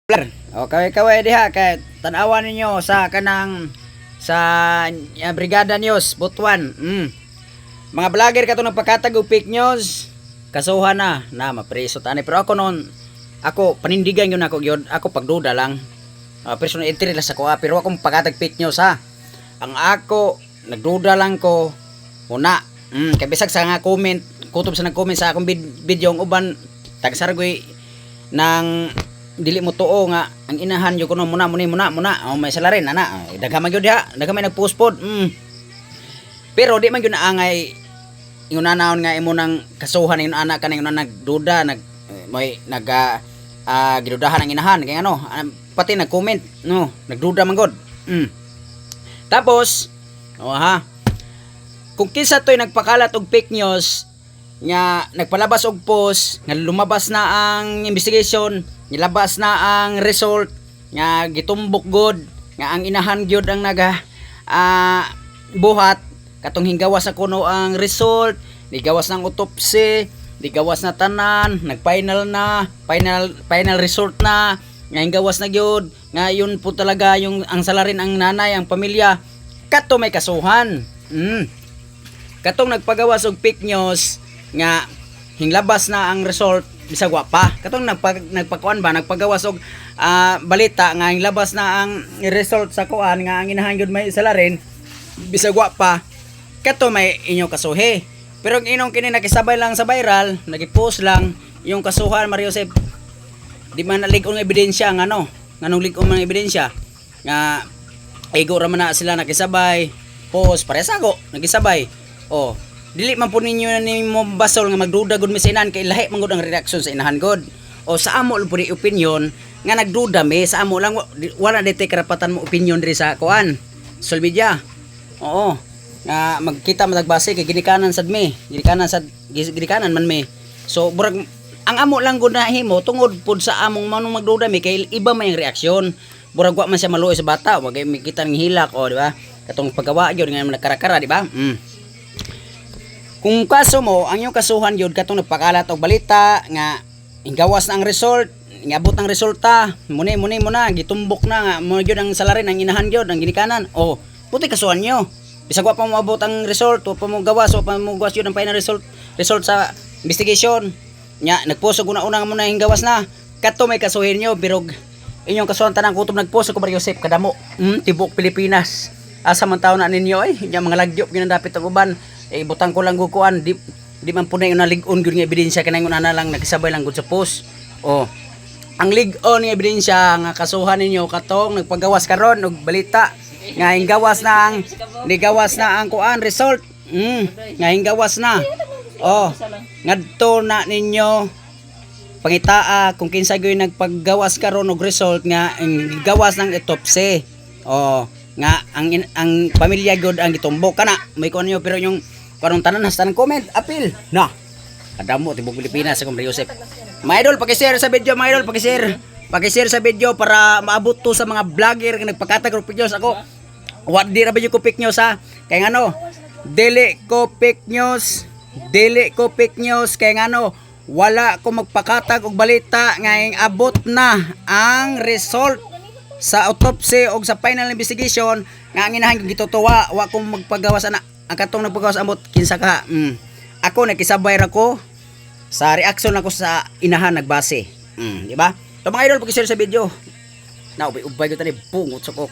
O kaway-kaway diha kay tan-awan ninyo sa kanang sa Brigada News Butuan. Mga vlogger kato nagpakatag og fake news. Kasuhan na mapreso tani pero ako noon ako panindigan yun ako pagduda lang. Personal entry lang sa ko pero ako pagkatag fake news ha. Ang ako nagduda lang ko una. Kay bisag sa nga comment, kutob sa nag-comment sa akong video ang uban tagsargoy nang dili mo tuo nga ang inahan yo kuno muna may salarin ana daghan gyud diha daghan may nagpost pod pero di man gyud naangay ingon naon nga imo nang kasuhan ingon ana kanang nagduda gidudahan ang inahan kay ano pati nag-comment no nagduda man gud tapos kung kinsa toy nagpakalat og fake news nga nagpalabas og post nga lumabas na ang investigation nilabas na ang result nga gitumbok god nga ang inahan gyud ang naga buhat katong hinggawas na kuno ang result digawas ng autopsy digawas na tanan final result na nga hinggawas na gyud nga yun po talaga yung ang salarin ang nanay ang pamilya kato may kasuhan katong nagpagawas og fake news nga hinglabas na ang result bisag wa pa katong nagpakuan ba nagpagawas og balita nga hinglabas na ang result sa kuan nga ang inahan gyud may salarin bisag wa pa kato may inyo kasuhi pero ang inong kini nakisabay lang sa viral nagipost lang yung kasuhan Mario Joseph di man nalig-on nga ebidensya nga no nganong lig-on man ebidensya nga igo ra man na sila nakisabay post pares ako nagisabay dili man po ninyo ni mo basol nga magduda gud mi sa inahan kay lahi man gud ang reaksyon sa inahan gud sa amo lang po di opinion nga nagduda mi sa amo lang wala dito karapatan mo opinion diri sa kuan social media nga magkita matagbase kay ginikanan sad mi ginikanan man mi so burag ang amo lang gud nahimo tungod pud sa among manong magduda mi kay iba may ang reaksyon burag wa man siya maluoy sa bata wag mi kita ng hilak di ba katong paggawa gyud nga nagkarakara di ba kung kaso mo, ang iyong kasuhan yun katong nagpakalat og balita nga inggawas na ang result, ingabot ang resulta, muna gitumbok na nga mo gyud ang salarin ang inahan gyud ang ginikanan. Puti kasuhan nyo. Bisag wa pa mo abot ang result, wa pa mo gawas, wa pa mo gawas yun ang final result sa investigation. Nya nagpost og una nga muna inggawas na. Kato may kasuhin nyo pero inyong kasuhan tanang kutob nagpost ko Mario Joseph kadamo. Tibok Pilipinas. Asa man tawo na ninyo nya mga lagyop ginadapit ang uban. Butang ko lang gukuan di man punay na lig-on gyud nga ebidensya kanang una lang nakisabay lang gud sa post ang lig-on nga ebidensya nga kasuhan ninyo katong nagpagawas karon og balita nga hinggawas na ang kuan result nga hinggawas na ngadto na ninyo pangitaa kung kinsa gyud nagpagawas karon og result nga hinggawas ng autopsy nga ang pamilya god ang gitumbok kana may kuan niyo pero yung karong tanan hastan comment apil na kadamo tibok Pilipinas sa Mario Joseph mga idol paki-share sa video mga idol paki-share sa video para maabot to sa mga vlogger nga nagpakatag og fake news ako what di ra ba ko fake news ha kay ngano dili ko fake news kay ngano wala ko magpakatag og balita nga abot na ang result sa autopsy o sa final investigation nga ang inahan gitutuwa wa ko magpagawas ana ang katong nagpagawas amot kinsa ka ako nakisabay ra ko sa reaksyon ako sa inahan nagbase di ba so mga idol pag-share sa video na ubay-ubay ko tani bungot sa ko